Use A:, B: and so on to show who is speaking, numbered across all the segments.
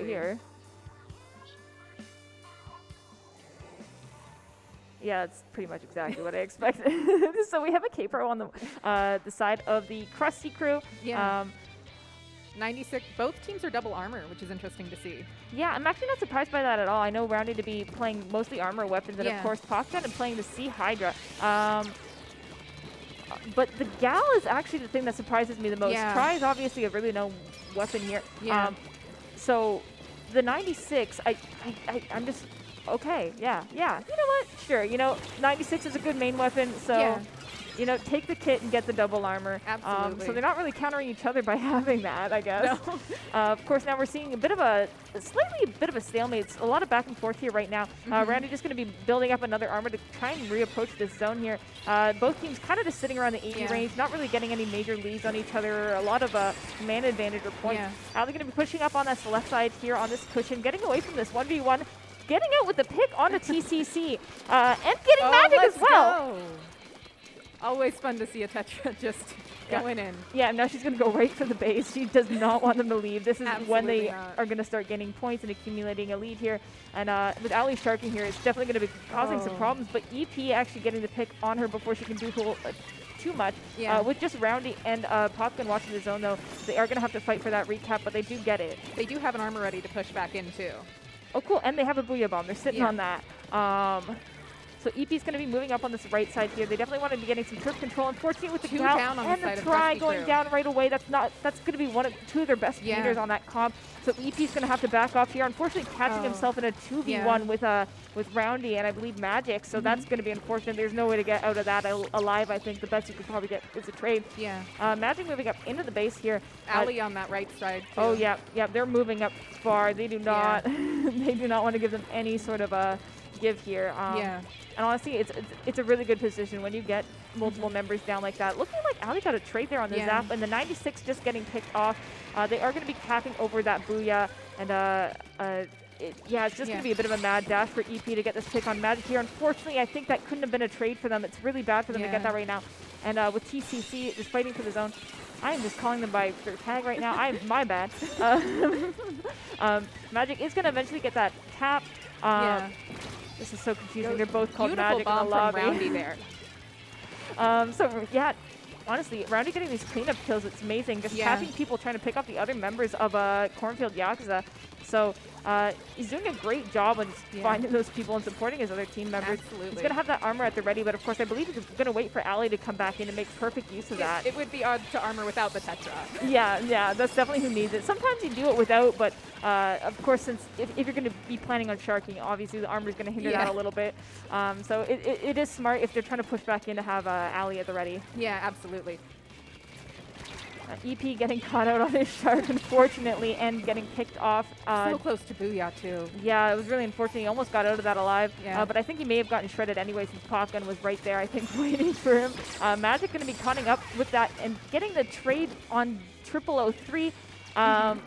A: here. Yeah, that's pretty much exactly what I expected. So we have a K-Pro on the side of the Crusty crew.
B: Yeah. 96. Both teams are double armor, which is interesting to see.
A: Yeah, I'm actually not surprised by that at all. I know Roundy to be playing mostly armor weapons, and of course Popgun and playing the Sea Hydra. But the Gal is actually the thing that surprises me the most. Try is obviously a really no weapon here.
B: Yeah.
A: So the 96, I'm just okay. Yeah. You know what? Sure. 96 is a good main weapon. So. Take the kit and get the double armor.
B: Absolutely.
A: So they're not really countering each other by having that, I guess.
B: No.
A: Of course, now we're seeing a bit of a stalemate. It's a lot of back and forth here right now. Randy just going to be building up another armor to try and reapproach this zone here. Both teams kind of just sitting around the 80 range, not really getting any major leads on each other. A lot of man advantage or points. Now they're going to be pushing up on this left side here on this cushion, getting away from this 1v1, getting out with the pick onto TCC, and getting Magic as well.
B: Go. Always fun to see a Tetra just going in.
A: Yeah, now she's going to go right for the base. She does not want them to leave. This is when they are going to start getting points and accumulating a lead here. And with Ali sharking here, it's definitely going to be causing some problems. But EP actually getting the pick on her before she can do too much. With just Roundy and Popgun watching the zone, though, they are going to have to fight for that recap, but they do get it.
B: They do have an armor ready to push back in, too.
A: Oh, cool. And they have a Booyah Bomb. They're sitting on that. So EP's going to be moving up on this right side here. They definitely want to be getting some turf control. Unfortunately, with the Gal and the try going down right away, that's going to be two of their best leaders on that comp. So EP's going to have to back off here. Unfortunately, catching himself in a 2v1 with Roundy and I believe Magic. So that's going to be unfortunate. There's no way to get out of that alive. I think the best you could probably get is a trade. Magic moving up into the base here.
B: Ali on that right side. Too.
A: Oh yeah, they're moving up far. They do not. They do not want to give them any sort of a give here. And honestly, it's a really good position when you get multiple members down like that. Looking like Ali got a trade there on the zap, and the 96 just getting picked off. They are going to be capping over that Booyah, and it's just going to be a bit of a mad dash for EP to get this pick on Magic here. Unfortunately, I think that couldn't have been a trade for them. It's really bad for them to get that right now. And with TCC just fighting for the zone, I am just calling them by their tag right now. My bad. Magic is going to eventually get that tap. This is so confusing. They're both called Magic in the lobby.
B: Roundy there.
A: Honestly, Roundy getting these cleanup kills, it's amazing. Just tapping people, trying to pick up the other members of Cornfield Yakuza. So he's doing a great job on finding those people and supporting his other team members.
B: Absolutely.
A: He's going to have that armor at the ready, but of course I believe he's going to wait for Ali to come back in and make perfect use of that.
B: It would be odd to armor without the Tetra.
A: Yeah, that's definitely who needs it. Sometimes you do it without, but of course, since if you're going to be planning on sharking, obviously the armor is going to hinder that a little bit. So it is smart if they're trying to push back in to have Ali at the ready.
B: Yeah, absolutely.
A: EP getting caught out on his shark, unfortunately, and getting picked off.
B: So close to Booyah, too.
A: Yeah, it was really unfortunate. He almost got out of that alive. But I think he may have gotten shredded anyway since Popgun was right there, I think, waiting for him. Magic going to be caught up with that and getting the trade on 0003. It's kind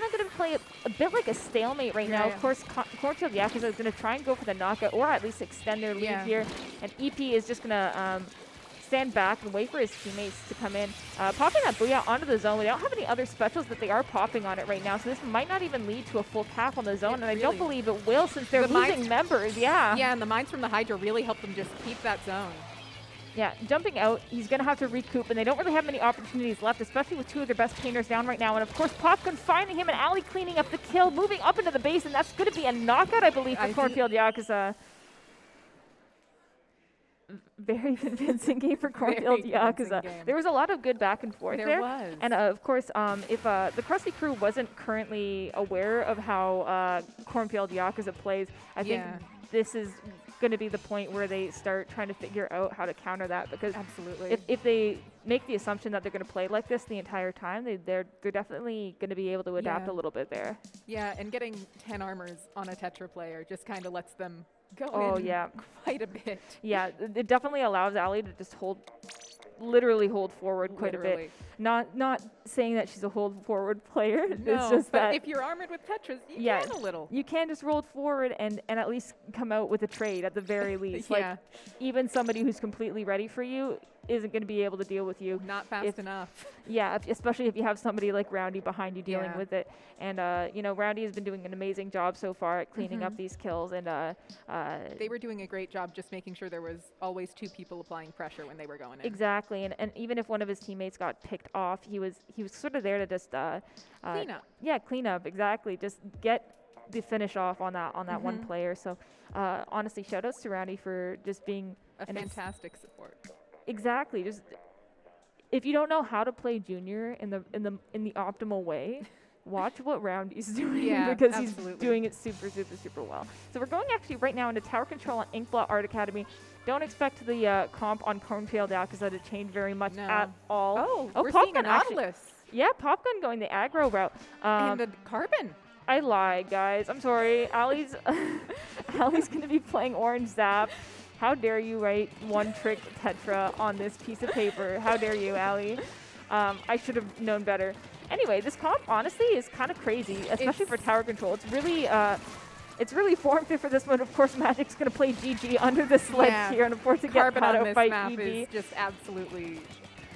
A: of going to play a bit like a stalemate right now. Of course, Cornfield Yakuza is going to try and go for the knockout or at least extend their lead here. And EP is just going to stand back and wait for his teammates to come in. Popping that Booyah onto the zone. We don't have any other specials that they are popping on it right now, so this might not even lead to a full cap on the zone, and I don't believe it will since they're losing members. Yeah,
B: and the mines from the Hydra really help them just keep that zone.
A: Yeah, jumping out, he's going to have to recoup, and they don't really have many opportunities left, especially with two of their best painters down right now. And of course, Popgun's finding him and Ali cleaning up the kill, moving up into the base, and that's going to be a knockout, I believe, for Cornfield Yakuza. Very convincing game for Cornfield Yakuza. There was a lot of good back and forth there.
B: There was.
A: And of course, if the Crusty crew wasn't currently aware of how Cornfield Yakuza plays, I think this is going to be the point where they start trying to figure out how to counter that, because if they make the assumption that they're going to play like this the entire time, they're definitely going to be able to adapt a little bit there.
B: Yeah, and getting 10 armors on a Tetra player just kind of lets them go in quite a bit.
A: Yeah, it definitely allows Ali to just literally hold forward quite a bit. Not saying that she's a hold forward player.
B: No,
A: it's just
B: but
A: that
B: if you're armored with Tetras, you can a little.
A: You can just roll forward and at least come out with a trade at the very least. Like even somebody who's completely ready for you, isn't going to be able to deal with you.
B: Not fast enough.
A: Yeah, especially if you have somebody like Roundy behind you dealing with it. And, you know, Roundy has been doing an amazing job so far at cleaning up these kills. And
B: they were doing a great job just making sure there was always 2 people applying pressure when they were going in.
A: Exactly. And even if one of his teammates got picked off, he was sort of there to just
B: clean up.
A: Yeah, clean up. Exactly. Just get the finish off on that one player. So honestly, shout outs to Roundy for just being
B: a fantastic support.
A: Exactly. Just if you don't know how to play junior in the optimal way, watch what Roundy's doing because he's doing it super, super, super well. So we're going actually right now into tower control on Inkblot Art Academy. Don't expect the comp on Cornfield Yakuza to change very much at all.
B: Oh, we're seeing a Nautilus.
A: Yeah, Popgun going the aggro route.
B: And the Carbon.
A: I lied, guys. I'm sorry. Allie's going to be playing Orange Zap. How dare you write one trick Tetra on this piece of paper? How dare you, Allie? I should have known better. Anyway, this comp honestly is kind of crazy, especially for tower control. It's really form fit for this one. Of course, Magic's going to play GG under the sledge here and afford to get caught out by
B: map
A: EG.
B: Is just absolutely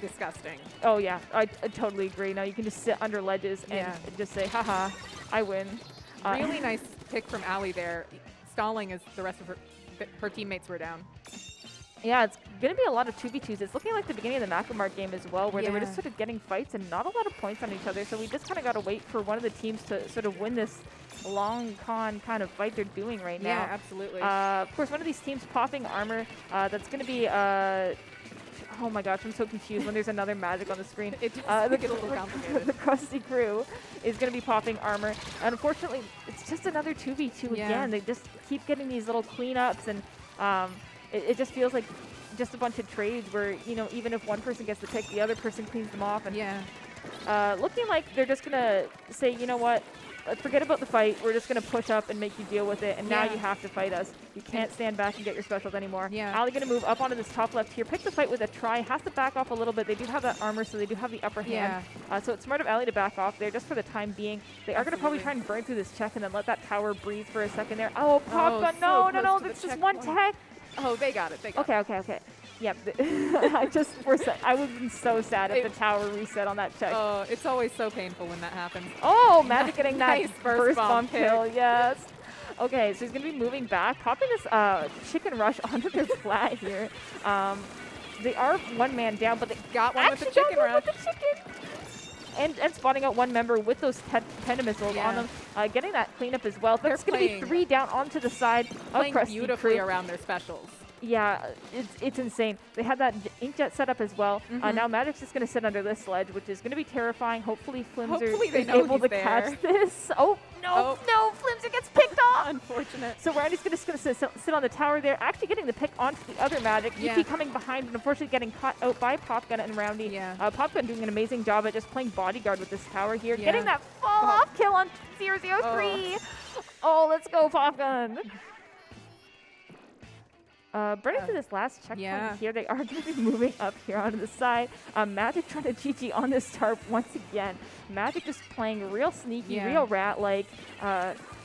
B: disgusting.
A: Oh yeah, I totally agree. Now you can just sit under ledges and just say, haha, I win.
B: Really nice pick from Allie there, stalling as the rest of her teammates were down.
A: Yeah, it's going to be a lot of 2v2s. It's looking like the beginning of the Macamart game as well, where they were just sort of getting fights and not a lot of points on each other. So we just kind of got to wait for one of the teams to sort of win this long con kind of fight they're doing right now.
B: Yeah, absolutely.
A: Of course, one of these teams popping armor. That's going to be... oh my gosh, I'm so confused when there's another Magic on the screen.
B: It does get a little complicated.
A: The Crusty crew is going to be popping armor. And unfortunately, it's just another 2v2 again. They just keep getting these little cleanups, and it just feels like just a bunch of trades where, you know, even if one person gets the pick, the other person cleans them off. And looking like they're just going to say, you know what, forget about the fight. We're just going to push up and make you deal with it. And now you have to fight us. You can't stand back and get your specials anymore. Ali going to move up onto this top left here. Pick the fight with a try. Has to back off a little bit. They do have that armor, so they do have the upper hand. So it's smart of Ali to back off there just for the time being. They are going to probably try and burn through this check and then let that tower breathe for a second there. Oh, Popgun. No. This is one tech.
B: Oh, they got it.
A: Okay. Yeah, I would have been so sad if the tower reset on that check.
B: Oh, it's always so painful when that happens.
A: Oh, Magic getting that
B: nice burst bomb
A: kill, yes. Okay, so he's going to be moving back, popping this chicken rush onto their flat here. They are one man down, but they
B: got one with the chicken rush.
A: And spotting out one member with those Penta missiles on them, getting that cleanup as well. There's going to be 3 down onto the side of Crusty
B: beautifully
A: crew.
B: Around their specials.
A: Yeah, it's insane. They had that inkjet set up as well. Now Magic's just going to sit under this sledge, which is going to be terrifying. Hopefully Flimser is able to catch this. Oh, no, Flimser gets picked off.
B: Unfortunate.
A: So Roundy's going to sit on the tower there, actually getting the pick onto the other Magic. EP coming behind, but unfortunately getting caught out by Popgun and Roundy. Popgun doing an amazing job at just playing bodyguard with this tower here. Getting that fall-off kill on 003. Oh, let's go, Popgun. Burning to this last checkpoint here. They are going to be moving up here onto the side. Magic trying to GG on this tarp once again. Magic just playing real sneaky, real rat-like.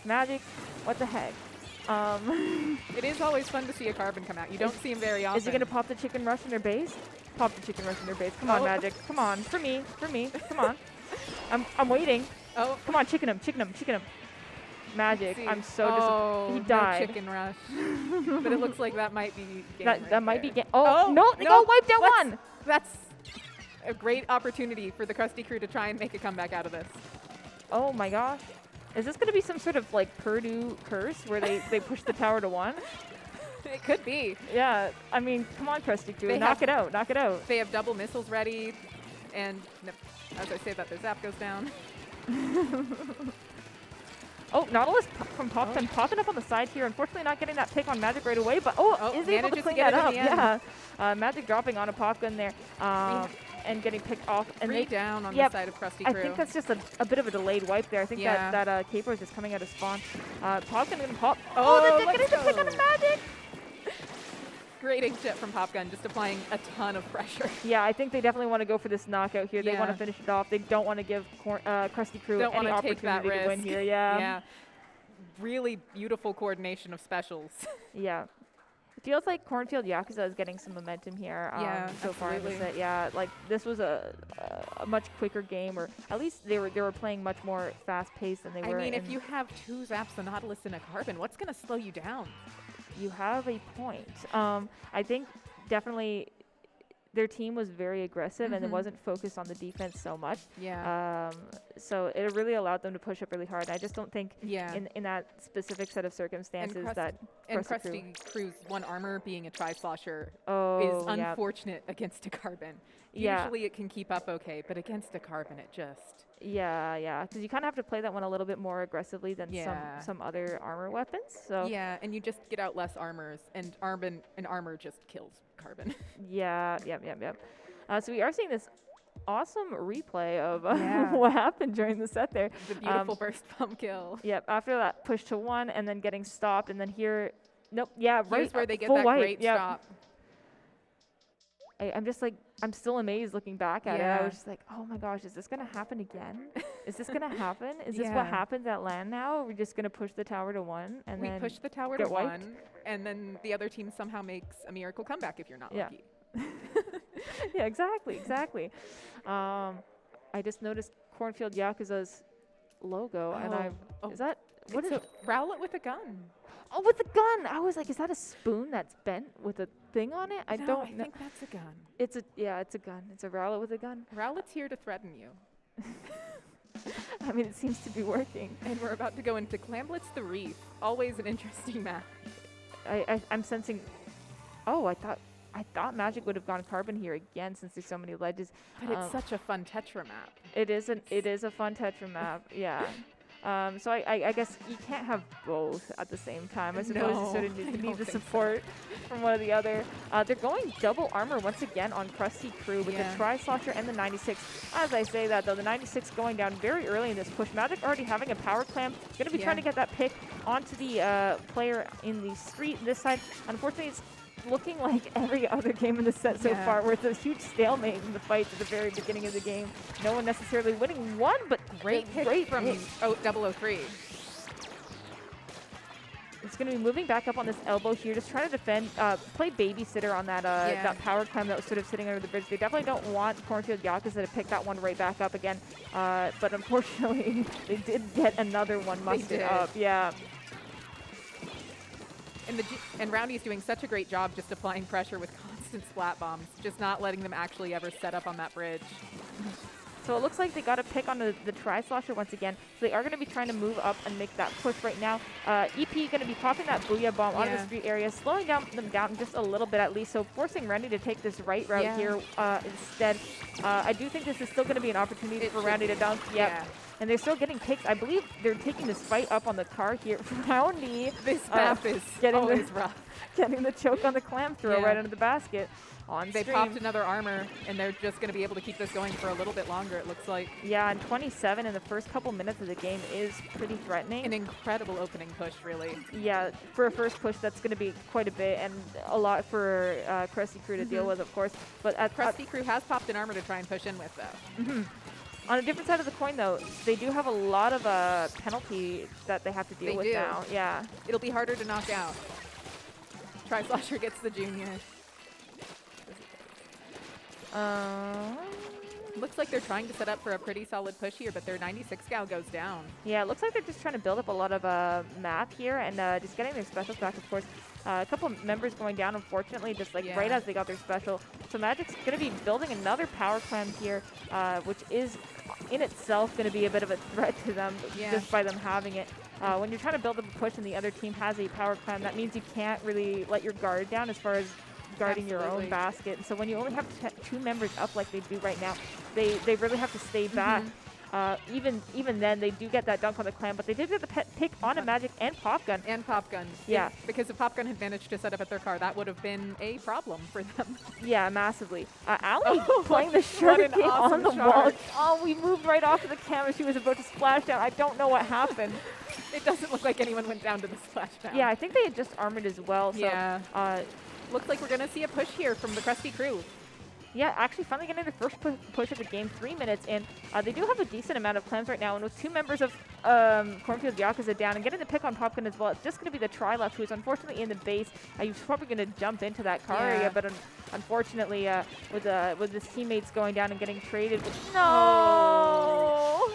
A: Magic, what the heck?
B: It is always fun to see a Carbon come out. You don't see him very often.
A: Is he going to pop the chicken rush in their base? Pop the chicken rush in their base. Come on, Magic. Come on. For me. Come on. I'm waiting.
B: Oh.
A: Come on, chicken him. Magic, I'm so disappointed. He died.
B: No chicken rush. But it looks like that might be game
A: that might be game. Oh, no, they got wiped out one.
B: That's a great opportunity for the Crusty crew to try and make a comeback out of this.
A: Oh my gosh. Is this going to be some sort of like Purdue curse where they push the tower to 1?
B: It could be.
A: Yeah, I mean, come on, Crusty crew. Knock it out.
B: They have double missiles ready. And as I say that, their zap goes down.
A: Oh, Nautilus from Popgun popping up on the side here. Unfortunately, not getting that pick on Magic right away, but is able to clean that up. Yeah, Magic dropping on a Popgun there and getting picked off. And
B: 3 down on the side of Crusty crew.
A: I think that's just a bit of a delayed wipe there. I think that Capo is just coming out of spawn. Popgun going to pop. Oh, they're getting the pick on the Magic.
B: Great inkjet from Popgun, just applying a ton of pressure.
A: Yeah, I think they definitely want to go for this knockout here. They want to finish it off. They don't want to give Crusty crew any opportunity to win here. Yeah.
B: Really beautiful coordination of specials.
A: Yeah. feels like Cornfield Yakuza is getting some momentum here so far in the set. Yeah, like this was a much quicker game, or at least they were playing much more fast-paced than they were.
B: I mean, if you have 2 Zaps, the Nautilus, and a Carbon, what's going to slow you down?
A: You have a point. I think definitely their team was very aggressive and it wasn't focused on the defense so much.
B: Yeah.
A: So it really allowed them to push up really hard. I just don't think in that specific set of circumstances that
B: Crusty Crew's 1 armor being a tri-slosher is unfortunate against a Carbon. Usually it can keep up okay, but against a Carbon it just...
A: Yeah, because you kind of have to play that one a little bit more aggressively than some other armor weapons. So
B: yeah, and you just get out less armors, and armor just kills Carbon.
A: Yep. So we are seeing this awesome replay of what happened during the set there.
B: The beautiful burst pump kill.
A: Yep, after that push to 1 and then getting stopped, and then here, right.
B: Here's where they get
A: full
B: that
A: white.
B: Great stop.
A: I'm just like, I'm still amazed looking back at it. I was just like, oh my gosh, is this going to happen again? Is this going to happen? Is this what happens at LAN now? We're just going to push the tower to 1 and then
B: push the tower to 1, and then the other team somehow makes a miracle comeback if you're not lucky.
A: Yeah, exactly. I just noticed Cornfield Yakuza's logo, and is that what is it?
B: Rowlet with a gun.
A: Oh, with a gun! I was like, is that a spoon that's bent with a thing on it? I don't know.
B: I think that's a gun.
A: It's a gun. It's a Rowlet with a gun.
B: Rowlet's here to threaten you.
A: I mean, it seems to be working.
B: And we're about to go into Clamblitz the Reef. Always an interesting map.
A: I'm sensing. Oh, I thought Magic would have gone Carbon here again since there's so many ledges.
B: But it's such a fun Tetra map.
A: It is a fun Tetra map. Yeah. So I guess you can't have both at the same time. I suppose you sort of need the support from one or the other. They're going double armor once again on Crusty Crew with the Tri-Slosher and the 96. As I say that, though, the 96 going down very early in this push. Magic already having a power clamp. Going to be trying to get that pick onto the player in the street this side. Unfortunately, it's looking like every other game in the set so far, where it's a huge stalemate in the fight at the very beginning of the game. No one necessarily winning one, but great
B: from 003.
A: It's going to be moving back up on this elbow here, just trying to defend, play babysitter on that that power climb that was sort of sitting under the bridge. They definitely don't want Cornfield Yakuza to pick that one right back up again, but unfortunately, they did get another one mustered up. Yeah.
B: And Roundy's doing such a great job just applying pressure with constant splat bombs, just not letting them actually ever set up on that bridge.
A: So it looks like they got a pick on the Tri-Slosher once again. So they are going to be trying to move up and make that push right now. EP going to be popping that Booyah Bomb onto the street area, slowing them down just a little bit at least. So forcing Roundy to take this right route here instead. I do think this is still going to be an opportunity for Roundy to dunk. Yep. Yeah. And they're still getting picks. I believe they're taking this fight up on the car here. Roundy.
B: This map is always rough.
A: Getting the choke on the clam throw right under the basket.
B: They popped another armor, and they're just going to be able to keep this going for a little bit longer, it looks like.
A: Yeah, and 27 in the first couple minutes of the game is pretty threatening.
B: An incredible opening push, really.
A: Yeah, for a first push, that's going to be quite a bit, and a lot for Crusty Crew to deal with, of course. But
B: Crusty Crew has popped an armor to try and push in with, though.
A: On a different side of the coin, though, they do have a lot of penalty that they have to deal with now. Yeah.
B: It'll be harder to knock out. Tri-Slosher gets the junior. Looks like they're trying to set up for a pretty solid push here, but their 96 gal goes down.
A: Yeah, it looks like they're just trying to build up a lot of map here and just getting their specials back, of course. A couple of members going down, unfortunately, just like right as they got their special. So Magic's going to be building another power clam here, which is in itself going to be a bit of a threat to them just by them having it. When you're trying to build up a push and the other team has a power clam, that means you can't really let your guard down as far as guarding your own basket. And so when you only have two members up like they do right now, they really have to stay back. Even then, they do get that dunk on the clam, but they did get the pick on a Magic and Pop Gun.
B: Yeah. Because if Pop Gun had managed to set up at their car, that would have been a problem for them.
A: Yeah, massively. Ali playing the short game on the wall. Oh, we moved right off of the camera. She was about to splash down. I don't know what happened.
B: It doesn't look like anyone went down to the splashdown.
A: Yeah, I think they had just armored as well. So,
B: looks like we're going to see a push here from the Crusty Crew.
A: Yeah, actually finally getting the first push of the game, 3 minutes, and they do have a decent amount of clams right now, and with 2 members of Cornfield Yakuza down and getting the pick on Popkin as well, it's just going to be the Try-Left, who's unfortunately in the base. He's probably going to jump into that car area, but unfortunately, with his teammates going down and getting traded, no!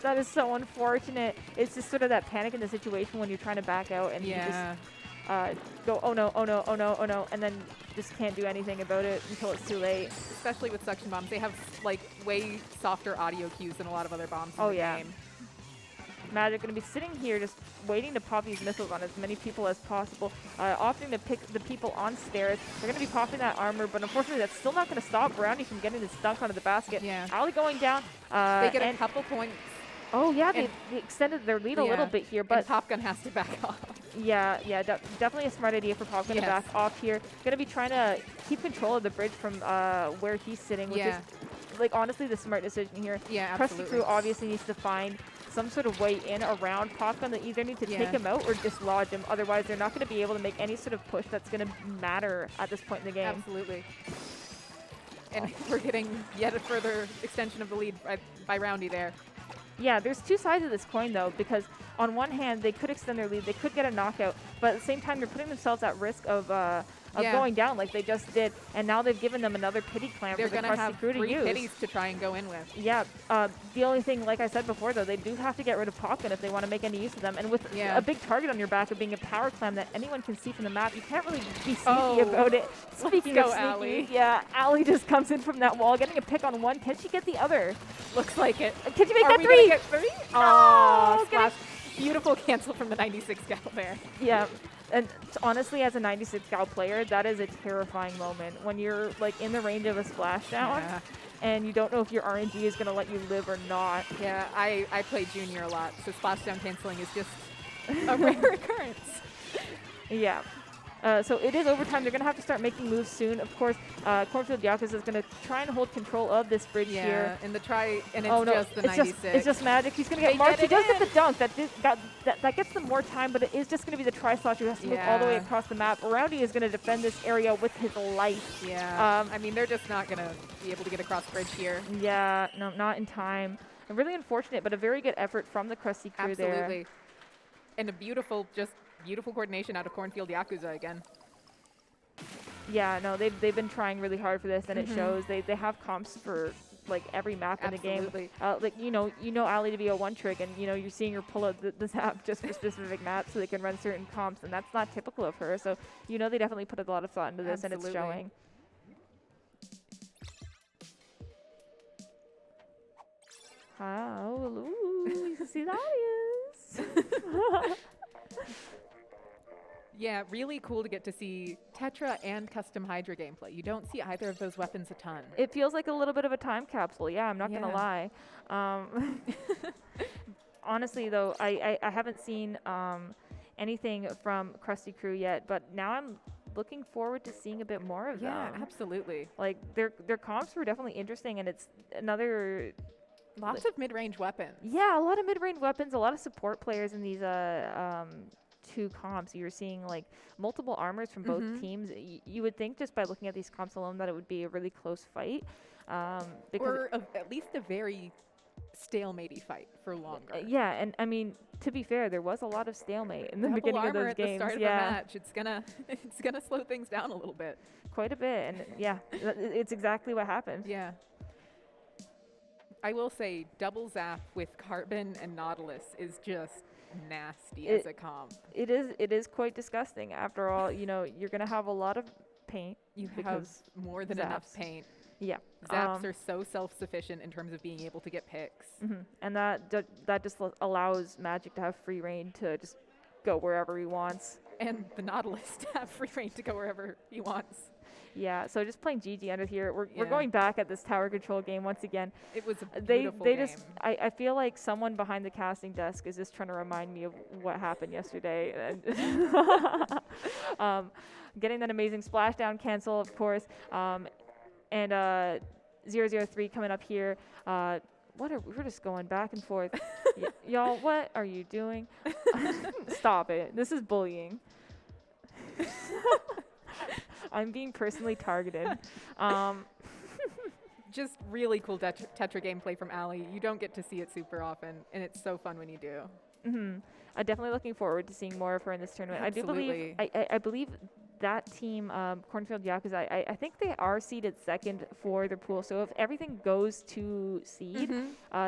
A: That is so unfortunate. It's just sort of that panic in the situation when you're trying to back out and you just go, oh no, oh no, oh no, oh no, and then just can't do anything about it until it's too late.
B: Especially with suction bombs. They have like way softer audio cues than a lot of other bombs in the game.
A: Magic going to be sitting here just waiting to pop these missiles on as many people as possible, opting to pick the people on stairs. They're going to be popping that armor, but unfortunately that's still not going to stop Brownie from getting this dunk onto the basket. Ali going down.
B: They get a couple points.
A: Oh, yeah, they extended their lead a little bit here, but
B: Popgun has to back off.
A: Definitely a smart idea for Popgun to back off here. Going to be trying to keep control of the bridge from where he's sitting, which is, like, honestly the smart decision here. Crusty Crew obviously needs to find some sort of way in around Popgun. They either need to take him out or dislodge him. Otherwise, they're not going to be able to make any sort of push that's going to matter at this point in the game.
B: Absolutely. And we're getting yet a further extension of the lead by Roundy there.
A: Yeah, there's two sides of this coin, though, because on one hand, they could extend their lead, they could get a knockout, but at the same time, they're putting themselves at risk of going down like they just did, and now they've given them another pity clam for the Crusty Crew to use.
B: They're going to have 3 pities to try and go in with.
A: Yeah, the only thing, like I said before, though, they do have to get rid of Popgun if they want to make any use of them, and with a big target on your back of being a power clam that anyone can see from the map, you can't really be sneaky about it. Speaking of sneaky, Ali just comes in from that wall, getting a pick on one. Can she get the other?
B: Looks like it.
A: Can she make that 3?
B: Are we get 3? Oh, splash. Beautiful cancel from the 96 gal there.
A: Yeah. And honestly, as a 96 gal player, that is a terrifying moment when you're like in the range of a splashdown and you don't know if your RNG is going to let you live or not.
B: Yeah, I play junior a lot, so splashdown canceling is just a rare occurrence.
A: Yeah. So it is overtime. They're going to have to start making moves soon. Of course, Cornfield Yakuza is going to try and hold control of this bridge here.
B: And it's just the 96.
A: It's just Magic. He's going to get marked. He does get the dunk. That gets them more time, but it is just going to be the Tri-Slash who has to move all the way across the map. Roundy is going to defend this area with his life.
B: Yeah. I mean, they're just not going to be able to get across the bridge here.
A: Yeah. No, not in time. Really unfortunate, but a very good effort from the Crusty Crew there.
B: Absolutely. And a beautiful coordination out of Cornfield Yakuza again.
A: Yeah, no, they've been trying really hard for this, and it shows. They have comps for like every map in the game. Like you know Ali to be a one trick, and you're seeing her pull out the zap just for specific maps so they can run certain comps, and that's not typical of her. So they definitely put a lot of thought into this, and it's showing. Oh, ooh, you see the audience.
B: Yeah, really cool to get to see Tetra and Custom Hydra gameplay. You don't see either of those weapons a ton.
A: It feels like a little bit of a time capsule. Yeah, I'm not going to lie. Honestly, though, I haven't seen anything from Crusty Crew yet, but now I'm looking forward to seeing a bit more of them.
B: Yeah, absolutely.
A: Like, their comps were definitely interesting, and it's another...
B: Lots of mid-range weapons.
A: Yeah, a lot of mid-range weapons, a lot of support players in these two comps. You're seeing like multiple armors from both teams. You would think just by looking at these comps alone that it would be a really close fight.
B: Or at least a very stalematey fight for longer.
A: Yeah, and I mean, to be fair, there was a lot of stalemate in the beginning of those games.
B: At the start of the match. It's gonna slow things down a little bit.
A: Quite a bit, and yeah, it's exactly what happened.
B: Yeah. I will say, double zap with Carbon and Nautilus is just nasty as a comp. It
A: is quite disgusting. After all, you're gonna have a lot of paint.
B: You have more than enough paint.
A: Yeah.
B: Zaps are so self-sufficient in terms of being able to get picks.
A: And that just allows Magic to have free reign to just go wherever he wants.
B: And the Nautilus to have free reign to go wherever he wants.
A: Yeah, so just playing GG under here. We're going back at this tower control game once again.
B: It was a beautiful game.
A: I feel like someone behind the casting desk is just trying to remind me of what happened yesterday. Getting that amazing splashdown cancel, of course. And 003 coming up here. We're just going back and forth. Y'all, what are you doing? Stop it. This is bullying. I'm being personally targeted.
B: just really cool Tetra gameplay from Ali. You don't get to see it super often, and it's so fun when you do.
A: I'm definitely looking forward to seeing more of her in this tournament.
B: Absolutely.
A: I believe that team, Cornfield Yakuza, I think they are seeded second for their pool. So if everything goes to seed,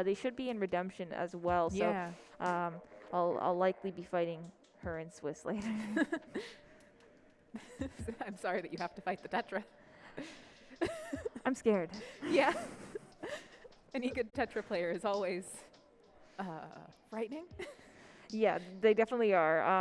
A: they should be in redemption as well.
B: Yeah.
A: So I'll likely be fighting her in Swiss later.
B: I'm sorry that you have to fight the Tetra.
A: I'm scared.
B: Yeah. Any good Tetra player is always frightening.
A: Yeah, they definitely are.